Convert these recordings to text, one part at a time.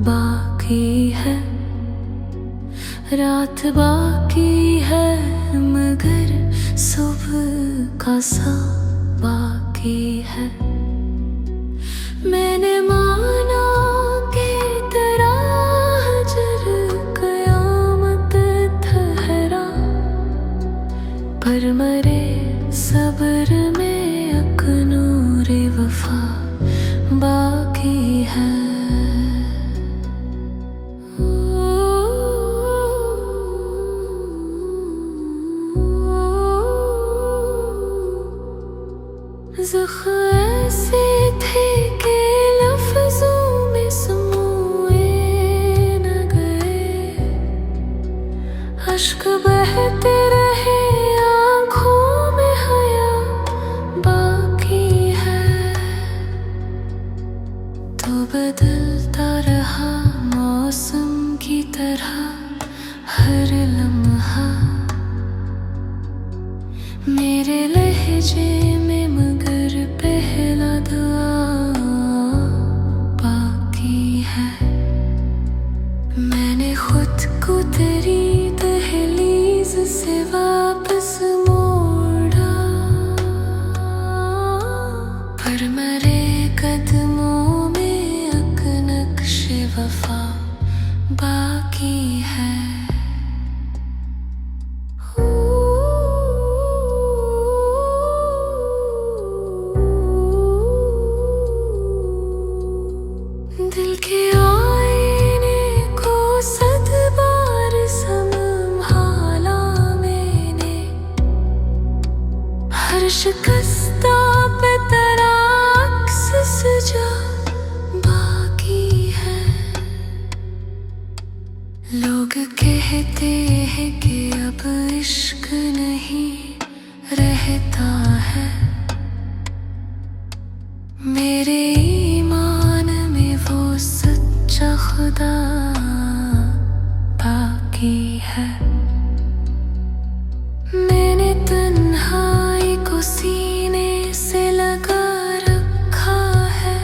बाकी है, रात बाकी है, मगर सुबह का सा बाकी है। मैंने माना कि तेरा हजर कयामत ठहरा, पर मरे सब्र में अकनूरे वफा बाकी है। ज़ख्म ऐसे थे कि लफ्ज़ों में समोए न गए, अश्क बहते रहे आँखों में हया बाकी है। तो बदलता रहा मौसम की तरह हर लम्हा, मेरे लहजे में मगर पहला दुआ बाकी है। मैंने खुद को तेरी दहलीज से वापस मोड़ा, पर मरे कदमों में अक नक्श वफा बाकी है। दिल के आईने को 100 बार संभाला मैंने, हर शिकस्ता पे तेरा अक्स सजा बाकी है। लोग कहते हैं कि अब इश्क नहीं रहता है, मेरे सच्चा खुदा बाकी है। मैंने तन्हाई को सीने से लगा रखा है,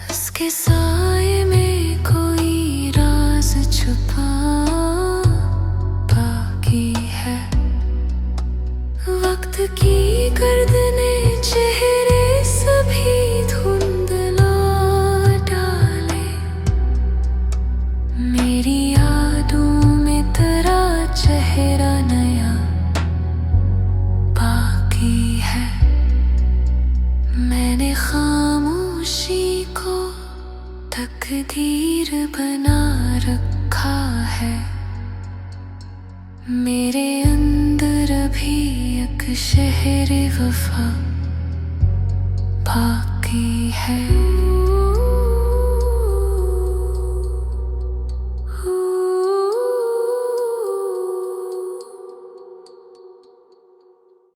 उसके साए में कोई राज छुपा बाकी है। वक्त की गर्दने चेहरे सभी धुंधला डाले, मेरी यादों में तेरा चेहरा नया बाकी है। मैंने खामोशी को तकदीर बना रखा है, मेरे अंदर अभी एक शहर वफा बाकी है।